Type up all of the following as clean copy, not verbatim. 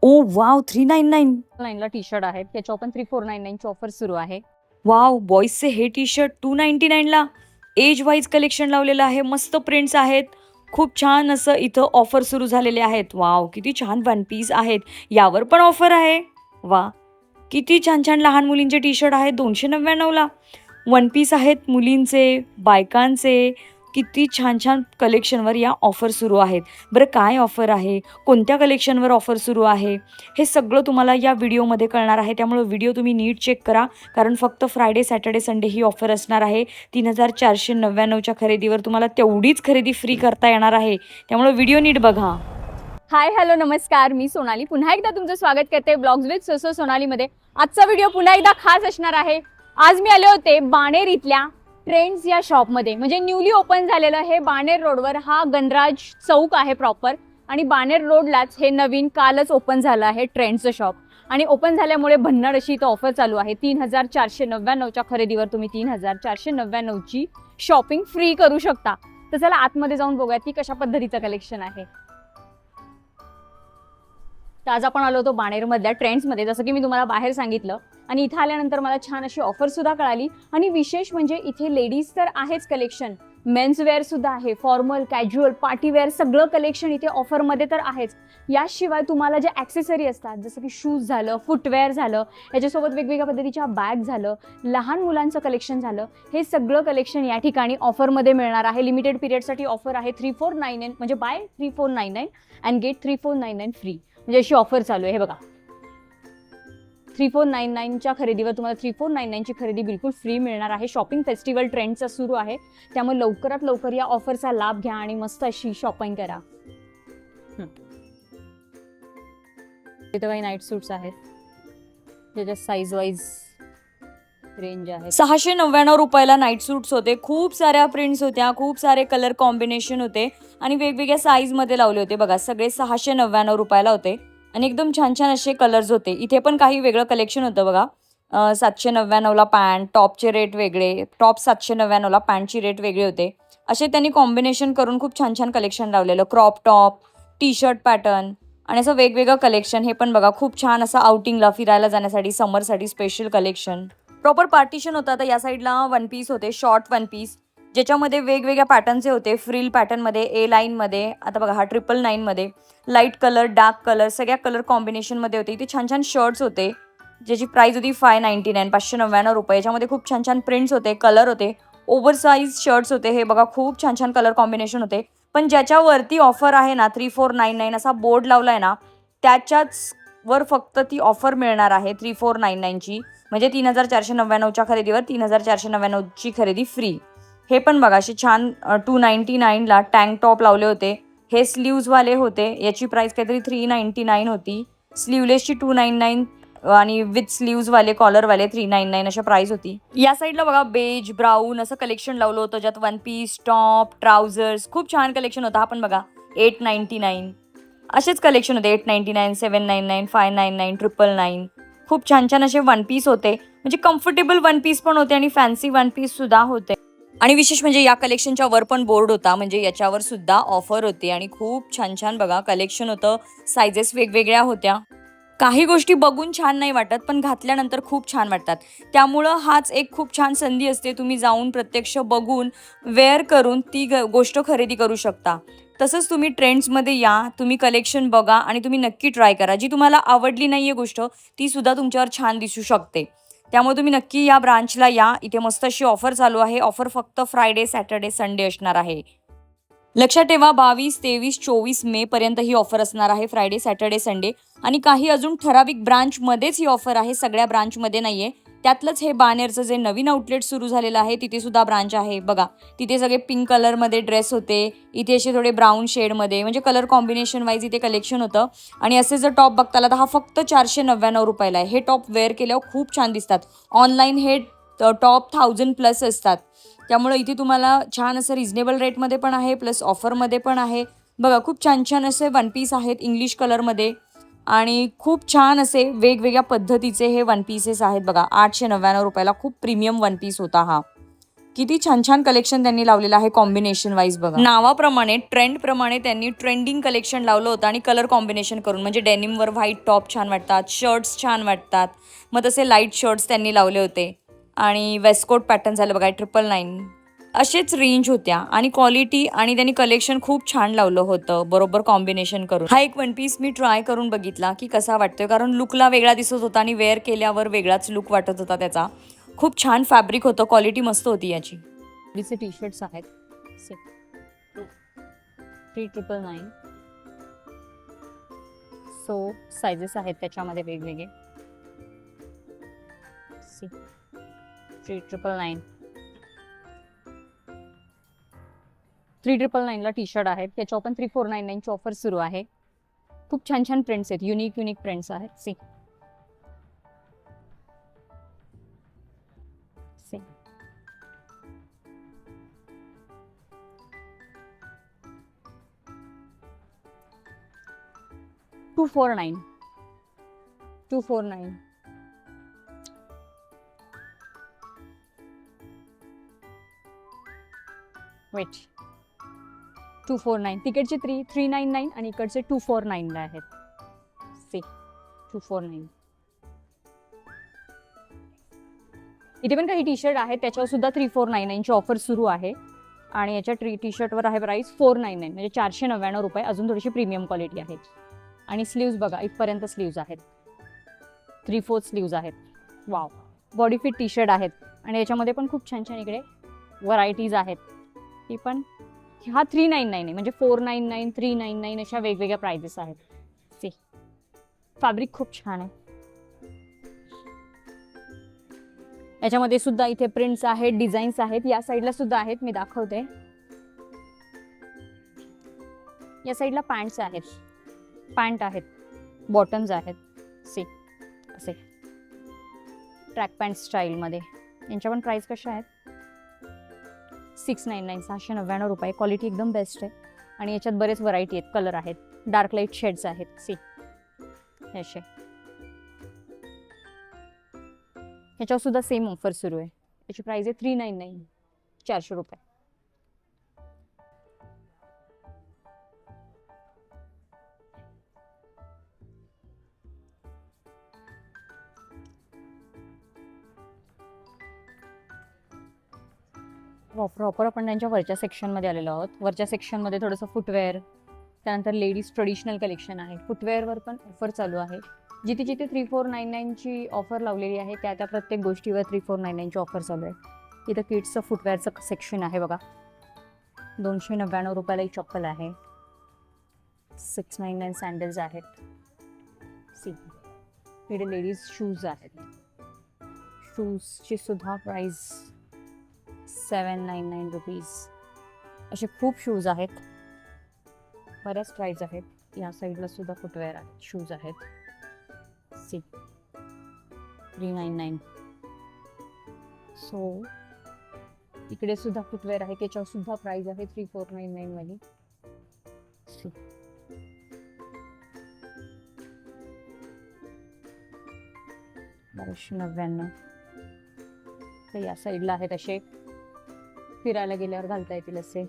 ओ wow 399. ला T shirt आहेत त्याच्यावर पण 3499 ची ऑफर सुरू आहे. वाव बॉईजचे हे टी शर्ट 299 ला एज वाईज कलेक्शन लावलेलं आहे. मस्त प्रिंट्स आहेत. खूप छान असं इथं ऑफर सुरू झालेले आहेत. वाव किती छान वन पीस आहेत. यावर पण ऑफर आहे. वा किती छान छान लहान मुलींचे टी शर्ट आहेत 299 ला. वन पीस आहेत मुलींचे, बायकांचे. किती छान छान कलेक्शनवर या ऑफर सुरू आहेत. बरं काय ऑफर आहे, कोणत्या कलेक्शनवर ऑफर सुरू आहे, हे सगळं तुम्हाला या व्हिडिओमध्ये कळणार आहे. त्यामुळे व्हिडिओ तुम्ही नीट चेक करा, कारण फक्त फ्रायडे सॅटर्डे संडे ही ऑफर असणार आहे. 3499च्या खरेदीवर तुम्हाला तेवढीच खरेदी फ्री करता येणार आहे. त्यामुळे व्हिडिओ नीट बघा. हाय हॅलो नमस्कार, मी सोनाली पुन्हा एकदा तुमचं स्वागत करते ब्लॉग्स विथ सोसो सोनालीमध्ये. आजचा व्हिडिओ पुन्हा एकदा खास असणार आहे. आज मी आले होते बाणेर इथल्या ट्रेंड्स या शॉपमध्ये. म्हणजे न्यूली ओपन झालेलं हे बाणेर रोडवर हा गणराज चौक आहे प्रॉपर, आणि बाणेर रोडलाच हे नवीन कालच ओपन झालं आहे ट्रेंड्सचं शॉप. आणि ओपन झाल्यामुळे भन्नाट अशी इथं ऑफर चालू आहे. 3499च्या खरेदीवर तुम्ही 3499ची शॉपिंग फ्री करू शकता. तर चला आतमध्ये जाऊन बघूया की कशा पद्धतीचं कलेक्शन आहे. तर आज आपण आलो होतो बाणेरमधल्या ट्रेंड्समध्ये, जसं की मी तुम्हाला बाहेर सांगितलं. आणि इथं आल्यानंतर मला छान अशी ऑफर सुद्धा कळाली. आणि विशेष म्हणजे इथे लेडीज तर आहेच कलेक्शन, मेन्स वेअर सुद्धा आहे, फॉर्मल, कॅज्युअल, पार्टीवेअर सगळं कलेक्शन इथे ऑफरमध्ये तर आहेच. याशिवाय तुम्हाला जे ॲक्सेसरी असतात, जसं की शूज झालं, फुटवेअर झालं, याच्यासोबत वेगवेगळ्या पद्धतीच्या बॅग झालं, लहान मुलांचं कलेक्शन झालं, हे सगळं कलेक्शन या ठिकाणी ऑफरमध्ये मिळणार आहे. लिमिटेड पिरियडसाठी ऑफर आहे. 3499 म्हणजे बाय 3499 अँड गेट 3499 फ्री, म्हणजे अशी ऑफर चालू आहे. हे बघा, 3499च्या खरेदीवर तुम्हाला 3499ची खरेदी बिलकुल फ्री मिळणार आहे. शॉपिंग फेस्टिवल ट्रेंडचा सुरू आहे, त्यामुळे लवकरात लवकर या ऑफरचा लाभ घ्या आणि मस्त अशी शॉपिंग करा. इथं काही नाईट सूट्स आहेत, ज्याच्या साईज वाईज रेंज आहे. 699 रुपयाला नाईट सूट्स होते. खूप साऱ्या प्रिंट्स होत्या, खूप सारे कलर कॉम्बिनेशन होते आणि वेगवेगळ्या साईजमध्ये लावले होते. बघा सगळे 699 रुपयाला होते आणि एकदम छान छान असे कलर्स होते. इथे पण काही वेगळं कलेक्शन होतं बघा. 799ला पॅन्ट, टॉपचे रेट वेगळे, टॉप 799ला, पॅन्टची रेट वेगळे होते. असे त्यांनी कॉम्बिनेशन करून खूप छान छान कलेक्शन लावलेलं. Crop top, T shirt pattern आणि असं वेगवेगळं कलेक्शन. हे पण बघा खूप छान असं आउटिंगला फिरायला जाण्यासाठी समरसाठी स्पेशल कलेक्शन. प्रॉपर पार्टिशन होतं. आता या साईडला वन पीस होते, शॉर्ट वन पीस, ज्याच्यामध्ये वेगवेगळ्या पॅटर्नचे होते. फ्रिल पॅटर्नमध्ये, ए लाईनमध्ये, आता बघा हा 999मध्ये, लाईट कलर, डार्क कलर, सगळ्या कलर कॉम्बिनेशनमध्ये होते. इथे छान छान शर्ट्स होते, ज्याची प्राईस होती 599, 599 रुपये. याच्यामध्ये खूप छान छान प्रिंट्स होते, कलर होते, ओव्हरसाईज शर्ट्स होते. हे बघा खूप छान छान कलर कॉम्बिनेशन होते. पण ज्याच्यावरती ऑफर आहे ना, 3499 असा बोर्ड लावला आहे ना, त्याच्याच वर फक्त ती ऑफर मिळणार आहे 3499ची. म्हणजे 3499च्या खरेदीवर 3499ची खरेदी फ्री. हे पण बघा असे छान 299ला टँक टॉप लावले होते. हे स्लीव्जवाले होते, याची प्राईस काहीतरी 399 होती. स्लीवलेसची 299 आणि विथ स्लीव्जवाले कॉलरवाले 399 अशा प्राईस होती. या साईडला बघा बेज, ब्राऊन असं कलेक्शन लावलं होतं, ज्यात वन पीस, टॉप, ट्राउझर्स खूप छान कलेक्शन होतं. हा पण बघा 899 असेच कलेक्शन होते. 899, 799, 599, 999. खूप छान छान असे वन पीस होते. म्हणजे कम्फर्टेबल वन पीस पण होते आणि फॅन्सी वन पीस सुद्धा होते. आणि विशेष म्हणजे या कलेक्शनच्या वर पण बोर्ड होता, म्हणजे याच्यावर सुद्धा ऑफर होते. आणि खूप छान छान बघा कलेक्शन होतं. सायझेस वेगवेगळ्या होत्या. काही गोष्टी बघून छान नाही वाटत, पण घातल्यानंतर खूप छान वाटतात. त्यामुळं हाच एक खूप छान संधी असते. तुम्ही जाऊन प्रत्यक्ष बघून वेअर करून ती गोष्ट खरेदी करू शकता. तसंच तुम्ही ट्रेंड्समध्ये या, तुम्ही कलेक्शन बघा आणि तुम्ही नक्की ट्राय करा. जी तुम्हाला आवडली नाही आहे गोष्ट, ती सुद्धा तुमच्यावर छान दिसू शकते. त्यामुळे तुम्ही नक्की या ब्रांचला या. इथे मस्त अशी ऑफर चालू आहे. ऑफर फक्त फ्रायडे, सॅटर्डे, संडे असणार आहे. लक्षात ठेवा 22, 23, 24 मे पर्यंत ही ऑफर असणार आहे. Friday, Saturday, Sunday. आणि काही अजून ठराविक ब्रांचमध्येच ही ऑफर आहे, सगळ्या ब्रांचमध्ये नाही आहे. त्यातलंच हे बाणेरचं जे नवीन आउटलेट सुरू झालेलं आहे, तिथे सुद्धा ब्रांच आहे. बघा तिथे सगळे पिंक कलरमध्ये ड्रेस होते, इथे असे थोडे ब्राऊन शेडमध्ये, म्हणजे कलर कॉम्बिनेशन वाईज इथे कलेक्शन होतं. आणि असे जर टॉप बघताला तर हा फक्त 499 रुपयाला आहे. हे टॉप वेअर केल्यावर खूप छान दिसतात. ऑनलाईन हे टॉप 1000+ असतात. त्यामुळे इथे तुम्हाला छान असं रिजनेबल रेटमध्ये पण आहे, प्लस ऑफरमध्ये पण आहे. बघा खूप छान छान असे वन पीस आहेत इंग्लिश कलरमध्ये, आणि खूप छान असे वेगवेगळ्या पद्धतीचे हे वन पीसेस आहेत. बघा 899 रुपयाला खूप प्रीमियम वन पीस होता हा. किती छान छान कलेक्शन त्यांनी लावलेलं आहे कॉम्बिनेशन वाईज बघा. नावाप्रमाणे ट्रेंड प्रमाणे त्यांनी ट्रेंडिंग कलेक्शन लावलं होतं आणि कलर कॉम्बिनेशन करून, म्हणजे डेनिमवर व्हाईट टॉप छान वाटतात, शर्ट्स छान वाटतात, मग तसे लाईट शर्ट्स त्यांनी लावले होते आणि वेस्टकोट पॅटर्न झालं बघा 999, असेच रेंज होत्या आणि क्वालिटी आणि त्यांनी कलेक्शन खूप छान लावलं होतं बरोबर कॉम्बिनेशन करून. हा एक वन पीस मी ट्राय करून बघितला की कसा वाटतोय, कारण लुकला वेगळा दिसत होता आणि वेअर केल्यावर वेगळाच लुक वाटत होता त्याचा. खूप छान फॅब्रिक होतं, क्वालिटी मस्त होती याची. चे टी शर्ट्स आहेत 3999. सो सायझेस आहेत त्याच्यामध्ये वेगवेगळे. 3999. 3999 ला टी शर्ट आहेत, त्याच्यावर पण 3499 ची ऑफर सुरू आहे. खूप छान छान प्रिंट्स आहेत, युनिक प्रिंट्स आहेत. सी 249. वेट 249. तिकडचे 399 आणि इकडचे 249 ला आहेत. सी 249. इथे पण काही टी शर्ट आहेत, त्याच्यावर सुद्धा 3499 ची ऑफर सुरू आहे आणि याच्या टी शर्टवर आहे प्राइस 499, म्हणजे 499 रुपये. अजून थोडीशी प्रीमियम क्वालिटी आहे. आणि स्लीव्ज बघा, इथपर्यंत स्लीव्ज आहेत, 3/4 स्लीव्ज आहेत. Wow, body fit T shirt आहेत आणि याच्यामध्ये पण खूप छान छान इकडे व्हरायटीज आहेत. ती पण हा 399 आहे, म्हणजे 499, 399 अशा वेगवेगळ्या प्राइजेस आहेत. सी फॅब्रिक खूप छान आहे. याच्यामध्ये सुद्धा इथे प्रिंट्स आहेत, डिझाईन्स आहेत. या साईडला सुद्धा आहेत, मी दाखवते. या साईडला पॅन्ट्स आहेत, पॅन्ट आहेत, बॉटम्स आहेत. सी असे ट्रॅक पॅन्ट स्टाईलमध्ये. यांच्या पण प्राइस कशा आहेत? 699, 699 रुपये. क्वालिटी एकदम बेस्ट आहे आणि याच्यात बरेच व्हरायटी आहेत, कलर आहेत, डार्क लाईट शेड्स आहेत. सी असे ह्याच्यावर सुद्धा सेम ऑफर सुरू आहे. याची प्राइस आहे 399, 400 रुपये. प्रॉपर आपण त्यांच्या वरच्या सेक्शनमध्ये आलेलो आहोत. वरच्या सेक्शनमध्ये थोडंसं फुटवेअर, त्यानंतर लेडीज ट्रेडिशनल कलेक्शन आहे. फुटवेअरवर पण ऑफर चालू आहे. जिथे जिथे 3499 ची ऑफर लावलेली आहे, त्या प्रत्येक गोष्टीवर 3499 ची ऑफर चालू आहे. इथं किड्सचं फुटवेअरचं सेक्शन आहे बघा. 299 रुपयाला ही चप्पल आहे. 699 सँडल्स आहेत. सी इकडे लेडीज शूज आहेत. शूजची सुद्धा प्राइस 799 रुपीज. असे खूप शूज आहेत, बऱ्याच प्राइस आहेत. या साईडला सुद्धा फुटवेअर आहेत, शूज आहेत. सी 399. सो इकडे सुद्धा फुटवेअर आहे, त्याच्यावर सुद्धा प्राइस आहे 3499 वाली. सी 1299. तर या साईडला आहेत असे, फिरायला गेल्यावर घालता येतील असे.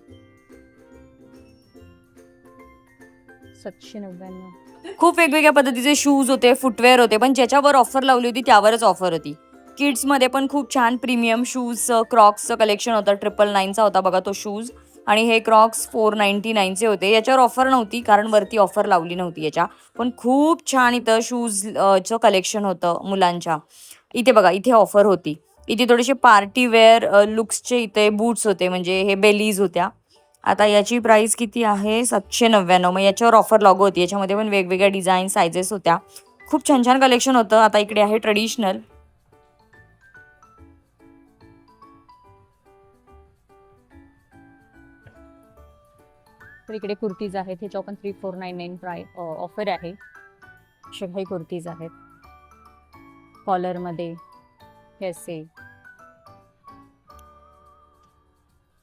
799. खूप वेगवेगळ्या पद्धतीचे शूज होते, फुटवेअर होते, पण ज्याच्यावर ऑफर लावली होती त्यावरच ऑफर होती. किड्समध्ये पण खूप छान प्रीमियम शूजचं, क्रॉक्सचं कलेक्शन होतं. 999चा होता बघा तो शूज, आणि हे क्रॉक्स 499चे होते. याच्यावर ऑफर नव्हती कारण वरती ऑफर लावली नव्हती याच्या, पण खूप छान इथं शूजचं कलेक्शन होतं मुलांच्या. इथे बघा, इथे ऑफर होती. इथे थोडेसे पार्टी वेअर लुक्सचे इथे बूट्स होते, म्हणजे हे बेलीज होत्या. आता याची प्राइस किती आहे? 799. मग याच्यावर ऑफर लागू होती. याच्यामध्ये पण वेगवेगळ्या डिझाईन, सायझेस होत्या. खूप छान छान कलेक्शन होतं. आता इकडे आहे ट्रेडिशनल. तर इकडे कुर्तीज आहेत, ह्याच्यावर पण 3499 प्राइस ऑफर आहे. अशा काही कुर्तीज आहेत कॉलरमध्ये. हे असे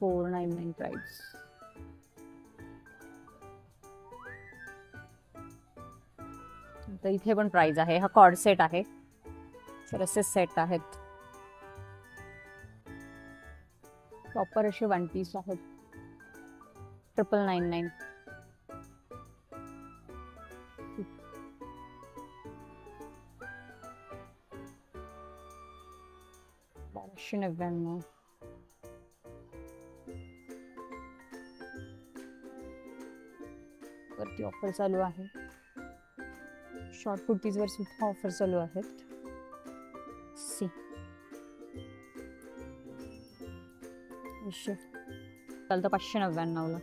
499 प्राइस. तर इथे पण प्राइस आहे. हा कॉर्ड सेट आहे, तर असे सेट आहेत. प्रॉपर असे 1 पीस आहेत. 999. $1299. वरती ऑफर चालू आहे. शॉर्ट कुर्तीजवर सुद्धा ऑफर चालू आहेत. सी चालतं 599ला.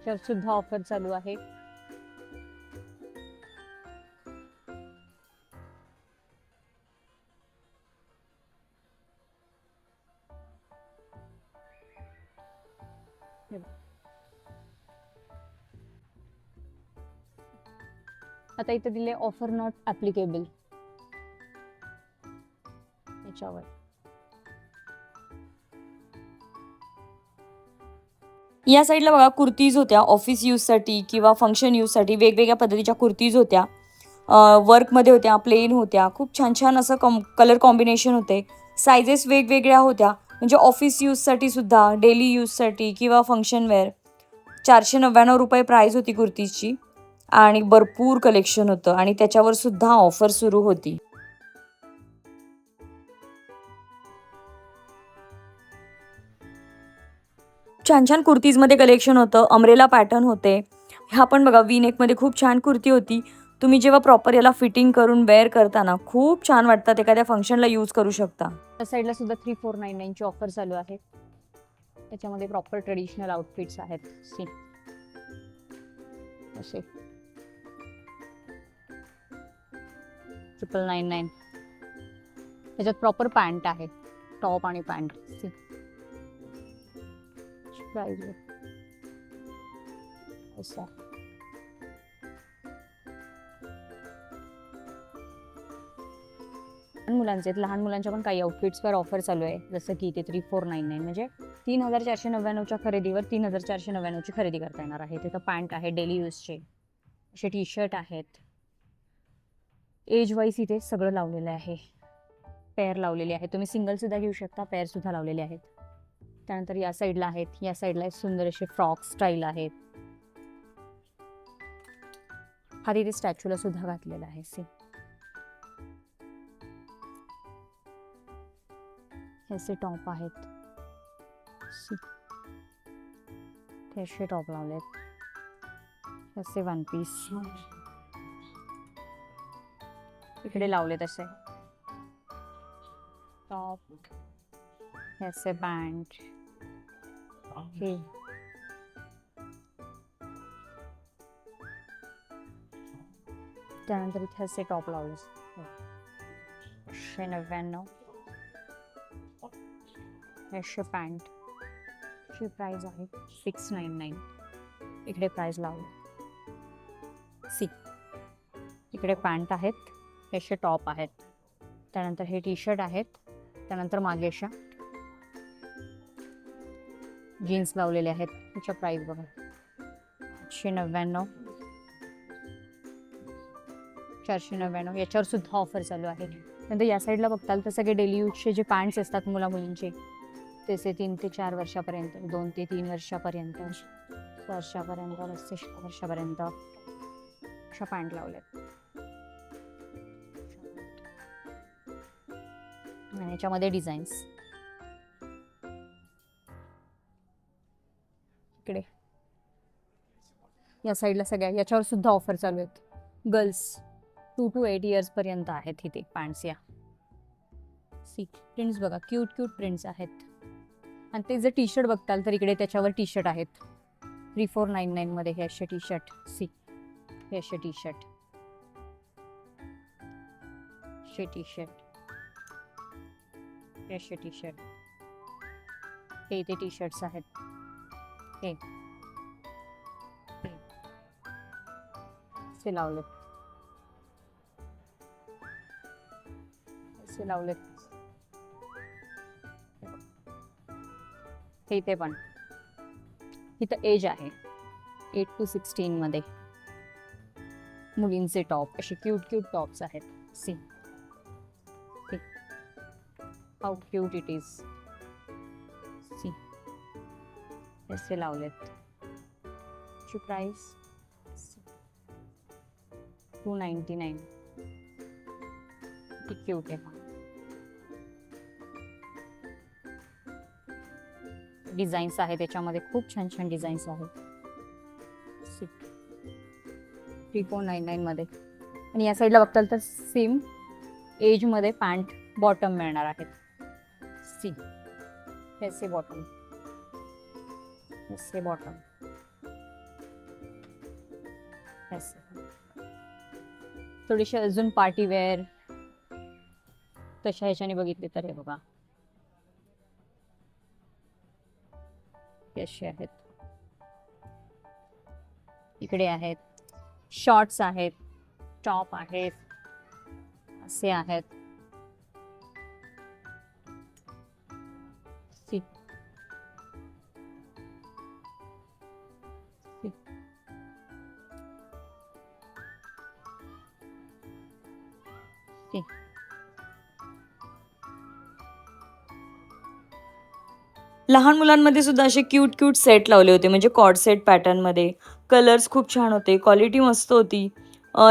त्यावर सुद्धा ऑफर चालू आहे. आता इथे दिले ऑफर नॉट ऍप्लिकेबल याच्यावर. या साईडला बघा कुर्तीज होत्या ऑफिस यूजसाठी किंवा फंक्शन यूजसाठी. वेगवेगळ्या पद्धतीच्या कुर्तीज होत्या. वर्कमध्ये होत्या, प्लेन होत्या. खूप छान छान असं कलर कॉम्बिनेशन होते. सायझेस वेगवेगळ्या होत्या. म्हणजे ऑफिस यूजसाठी सुद्धा, डेली यूजसाठी किंवा फंक्शन वेअर. 499 रुपये प्राईस होती कुर्तीची आणि भरपूर कलेक्शन होतं आणि त्याच्यावर सुद्धा ऑफर सुरू होती. छान छान कुर्तीजमध्ये कलेक्शन होतं. अमरेला पॅटर्न होते. ह्या पण बघा वी नेकमध्ये खूप छान कुर्ती होती. तुम्ही जेव्हा प्रॉपर याला फिटिंग करून वेअर करताना खूप छान वाटतात. एखाद्या फंक्शनला यूज करू शकता. त्या साईडला सुद्धा 3499 ची ऑफर चालू आहे. त्याच्यामध्ये प्रॉपर ट्रेडिशनल आउटफिट्स आहेत. सी असे 999. त्याच्यात प्रॉपर पॅन्ट आहे, टॉप आणि पॅन्ट. सी प्राइस असा. मुलांचे लहान मुलांच्या पण काही आउटफिट्सवर ऑफर चालू आहे. जसं की इथे 3499 म्हणजे 3499च्या खरेदीवर 3499ची खरेदी करता येणार आहे. तिथं पॅन्ट आहे डेली यूजचे, असे टी शर्ट आहेत. एज वाईज इथे सगळं लावलेलं आहे. पेअर लावलेले आहेत. तुम्ही सिंगल सुद्धा घेऊ शकता, पेअर सुद्धा लावलेले आहेत. त्यानंतर या साईडला आहेत. या साईडला सुंदर असे फ्रॉक स्टाईल आहेत. हा तिथे स्टॅच्यूला सुद्धा घातलेला आहे. सी असे टॉप आहेत. सी असे टॉप लावलेत. असे 1 पीस इकडे लावलेत. असे टॉप, असे पॅन्ट. हे त्यानंतर इथे असे टॉप लावले. 199. असे पॅन्ट ची प्राइस आहे 699. इकडे प्राइस लावले. सी इकडे पॅन्ट आहेत, असे टॉप आहेत. त्यानंतर हे टी शर्ट आहेत. त्यानंतर मागे अशा जीन्स लावलेले आहेत. त्याच्या प्राइस बघा 899, 499. याच्यावर सुद्धा ऑफर चालू आहे. नंतर या साईडला बघताल तर सगळे डेली यूजचे जे पॅन्ट्स असतात मुला मुलींचे, त्याचे 3 ते 4 वर्षापर्यंत, 2 ते 3 वर्षापर्यंत, वर्षापर्यंत, 6 वर्षापर्यंत अशा पॅन्ट लावल्यात. आणि याच्यामध्ये डिझाईन्स इकडे या साईडला सगळ्या याच्यावर सुद्धा ऑफर चालू आहेत. गर्ल्स 2 to 8 इयर्स पर्यंत आहेत इथे पॅन्ट्स. या सी प्रिंट्स बघा, क्यूट क्यूट प्रिंट्स आहेत. आणि ते जर टी शर्ट बघताल तर इकडे त्याच्यावर टी शर्ट आहेत 3499 मध्ये. हे असे टी शर्ट. सी हे असे टी शर्ट, असे टी शर्ट, असे टी शर्ट. हे इथे टी शर्ट्स आहेत. हे असे लावलेत, असे लावलेत. हे इथे पण इथं एज आहे 8 to 16 मध्ये. मुलींचे टॉप असे क्यूट क्यूट टॉप्स आहेत. See how cute it is. See असे लावलेत. ची प्राइस 299. किती क्यूट आहे. डिझाईन्स आहेत त्याच्यामध्ये, खूप छान छान डिझाईन्स आहेत. 3499 मध्ये. आणि या साईडला बघताल तर सेम एज मध्ये पॅन्ट बॉटम मिळणार आहेत. सी ऐसे बॉटम, ऐसे बॉटम, ऐसे. थोडीशी अजून पार्टी वेअर तशा ह्याच्याने बघितले तर हे बघा कसे आहेत. इकडे आहेत, शॉर्ट्स आहेत, टॉप आहेत, असे आहेत. सी. सी. सी. लहान मुलांमध्ये सुद्धा असे क्यूट क्यूट सेट लावले होते, म्हणजे कॉर्ड सेट पॅटर्नमध्ये. कलर्स खूप छान होते, क्वालिटी मस्त होती.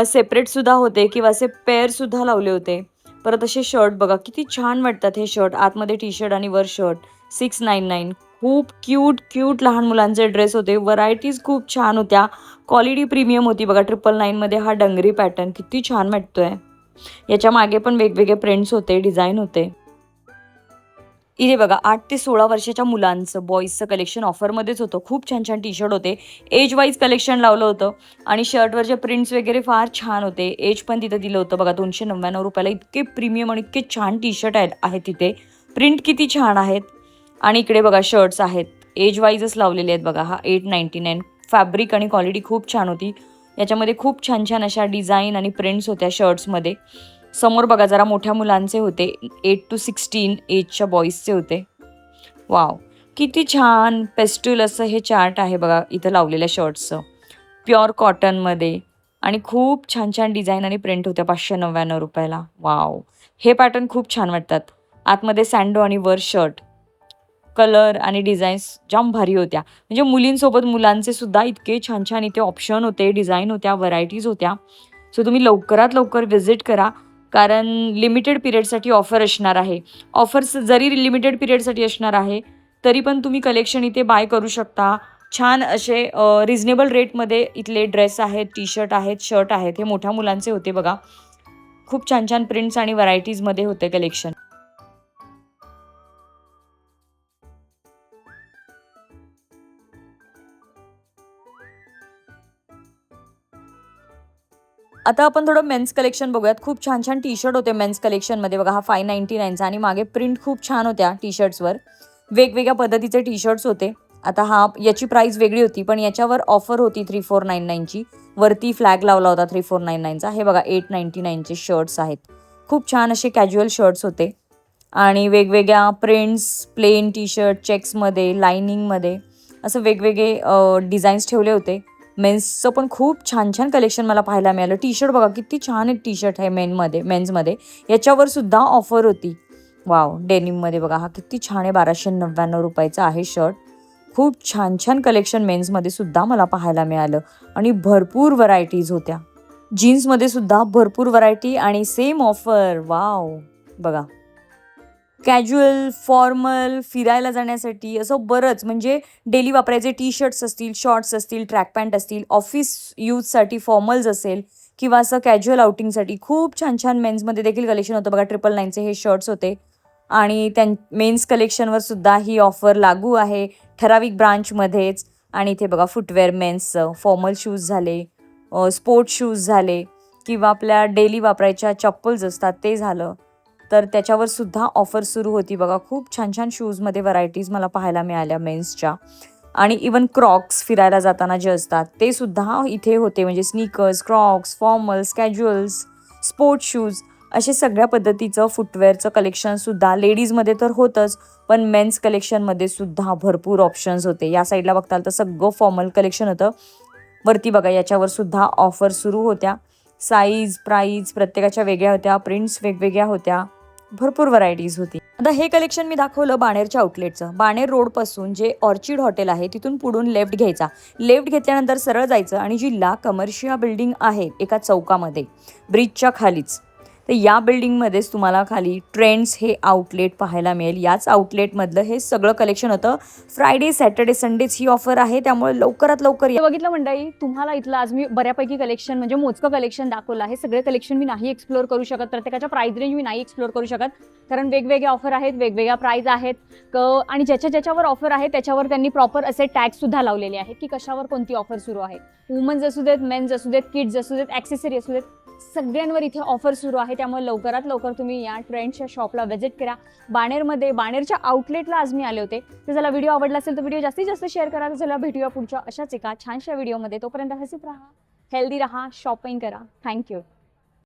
सेपरेटसुद्धा होते किंवा असे पेअरसुद्धा लावले होते. परत असे शर्ट बघा किती छान वाटतात हे शर्ट. आतमध्ये टी शर्ट आणि वर शर्ट. 699. खूप क्यूट क्यूट लहान मुलांचे ड्रेस होते. व्हरायटीज खूप छान होत्या. क्वालिटी प्रीमियम होती बघा. 999मध्ये हा डंगरी पॅटर्न किती छान वाटतोय. याच्या मागे पण वेगवेगळे प्रिंट्स होते, डिझाईन होते. इथे बघा 8 ते 16 वर्षाच्या मुलांचं बॉईजचं कलेक्शन ऑफरमध्येच होतं. खूप छान छान टी शर्ट होते. एज वाईज कलेक्शन लावलं होतं आणि शर्टवरचे प्रिंट्स वगैरे फार छान होते. एज पण तिथं दिलं होतं बघा. 299 रुपयाला इतके प्रीमियम आणि इतके छान टी शर्ट आहेत तिथे. प्रिंट किती छान आहेत. आणि इकडे बघा शर्ट्स आहेत, एज वाईजच लावलेले आहेत बघा. हा 899. फॅब्रिक आणि क्वालिटी खूप छान होती. याच्यामध्ये खूप छान छान अशा डिझाईन आणि प्रिंट्स होत्या शर्ट्समध्ये. समोर बघा जरा मोठ्या मुलांचे होते, 8 to 16 एजच्या बॉईजचे होते. वाव, किती छान पेस्टल असं हे चार्ट आहे बघा इथं लावलेल्या शर्ट्सचं. प्युअर कॉटनमध्ये आणि खूप छान छान डिझाईन आणि प्रिंट होत्या 599 रुपयाला. वाव, हे पॅटर्न खूप छान वाटतात. आतमध्ये सँडो आणि वर शर्ट. कलर आणि डिझाईन्स जाम भारी होत्या. म्हणजे मुलींसोबत मुलांचे सुद्धा इतके छान छान इथे ऑप्शन होते, डिझाईन होत्या, व्हरायटीज होत्या. सो तुम्ही लवकरात लवकर व्हिजिट करा, कारण लिमिटेड पिरियडसाठी ऑफर असणार आहे. ऑफर्स जरी लिमिटेड पिरियडसाठी असणार आहे तरी पण तुम्ही कलेक्शन इथे बाय करू शकता. छान असे रिजनेबल रेटमध्ये इथले ड्रेस आहेत, टी शर्ट आहेत, शर्ट आहेत. हे मोठ्या मुलांचे होते बघा. खूप छान छान प्रिंट्स आणि व्हरायटीजमध्ये होते कलेक्शन. आता आपण थोडं मेन्स कलेक्शन बघूयात. खूप छान छान टी शर्ट होते मेन्स कलेक्शनमध्ये बघा. हा 599चा आणि मागे प्रिंट खूप छान होत्या टी शर्ट्सवर. वेगवेगळ्या पद्धतीचे टी शर्ट्स होते. आता याची प्राईस वेगळी होती, पण याच्यावर ऑफर होती 3499ची. वरती फ्लॅग लावला होता 3499चा. हे बघा 899चे शर्ट्स आहेत. खूप छान असे कॅज्युअल शर्ट्स होते आणि वेगवेगळ्या प्रिंट्स, प्लेन टी शर्ट, चेक्समध्ये, लायनिंगमध्ये असं वेगवेगळे डिझाईन्स ठेवले होते. मेन्सचं पण खूप छान छान कलेक्शन मला पाहायला मिळालं. टी शर्ट बघा किती छान आहेत टी शर्ट आहे मेन्समध्ये. याच्यावर सुद्धा ऑफर होती. वाव, डेनिममध्ये बघा हा किती छान आहे. 1299 रुपयाचा आहे शर्ट. खूप छान छान कलेक्शन मेन्समध्ये सुद्धा मला पाहायला मिळालं आणि भरपूर व्हरायटीज होत्या. जीन्समध्ये सुद्धा भरपूर व्हरायटी आणि सेम ऑफर. वाव, बघा कॅज्युअल, फॉर्मल, फिरायला जाण्यासाठी असं बरंच, म्हणजे डेली वापरायचे टी शर्ट्स असतील, शॉर्ट्स असतील, ट्रॅक पॅन्ट असतील, ऑफिस यूजसाठी फॉर्मल्स असेल किंवा असं कॅज्युअल आउटिंगसाठी खूप छान छान मेन्समध्ये देखील कलेक्शन होतं बघा. 999चे हे शर्ट्स होते आणि मेन्स कलेक्शनवर सुद्धा ही ऑफर लागू आहे ठराविक ब्रांचमध्येच. आणि इथे बघा फुटवेअर मेन्सचं, फॉर्मल शूज झाले, स्पोर्ट्स शूज झाले किंवा आपल्या डेली वापरायच्या चप्पल्स असतात ते झालं, तर त्याच्यावर सुद्धा ऑफर सुरू होती बघा. खूप छान छान शूजमध्ये व्हरायटीज मला पाहायला मिळाल्या मेन्सच्या. आणि इवन क्रॉक्स फिरायला जाताना जे असतात ते सुद्धा इथे होते, म्हणजे sneakers, Crocs, formals, casuals, sports shoes असे सगळ्या पद्धतीचं फुटवेअरचं कलेक्शनसुद्धा लेडीजमध्ये तर होतंच, पण मेन्स कलेक्शनमध्ये सुद्धा भरपूर ऑप्शन्स होते. या साईडला बघताल तर सगळं फॉर्मल कलेक्शन होतं. वरती बघा याच्यावर सुद्धा ऑफर सुरू होत्या. साईज प्राईज प्रत्येकाच्या वेगळ्या होत्या, प्रिंट्स वेगवेगळ्या होत्या, भरपूर व्हरायटीज होती. आता हे कलेक्शन मी दाखवलं बाणेरच्या आउटलेटचं. बाणेर रोडपासून जे ऑर्चिड हॉटेल आहे तिथून पुढून लेफ्ट घ्यायचा. लेफ्ट घेतल्यानंतर सरळ जायचं आणि जी ला कमर्शिया बिल्डिंग आहे एका चौकामध्ये ब्रिजच्या खालीच, तर या बिल्डिंगमध्येच तुम्हाला खाली ट्रेंड्स हे आउटलेट पाहायला मिळेल. याच आउटलेटमधलं हे सगळं कलेक्शन होतं. फ्रायडे सॅटर्डे संडेच ही ऑफर आहे, त्यामुळे लवकरात लवकर हे बघितलं मंडळी, तुम्हाला इथलं आज मी बऱ्यापैकी कलेक्शन म्हणजे मोजकं कलेक्शन दाखवलं आहे. सगळे कलेक्शन मी नाही एक्सप्लोर करू शकत, प्रत्येकाच्या प्राइस रेंज मी नाही एक्सप्लोर करू शकत, कारण वेगवेगळे ऑफर आहेत, वेगवेगळ्या प्राइस आहेत आणि ज्याच्यावर ऑफर आहे त्याच्यावर त्यांनी प्रॉपर असे टॅग सुद्धा लावलेले आहेत की कशावर कोणती ऑफर सुरू आहे. वुमन्स असू देत, मेन्स असू देत, किड्स असू देत, ॲक्सेसरी असू देत, सगळ्यांवर इथे ऑफर सुरू आहे. त्यामुळे लवकरात लवकर तुम्ही या ट्रेंड्सच्या शॉपला व्हिजिट करा. बाणेरच्या आउटलेटला आज मी आले होते. तर चला, व्हिडिओ आवडला असेल तर व्हिडिओ जास्तीत जास्त शेअर करा. तर चला, भेटूया पुढच्या अशाच एका छानशा व्हिडिओमध्ये. तोपर्यंत हसीत राहा, हेल्दी राहा, शॉपिंग करा. थँक्यू.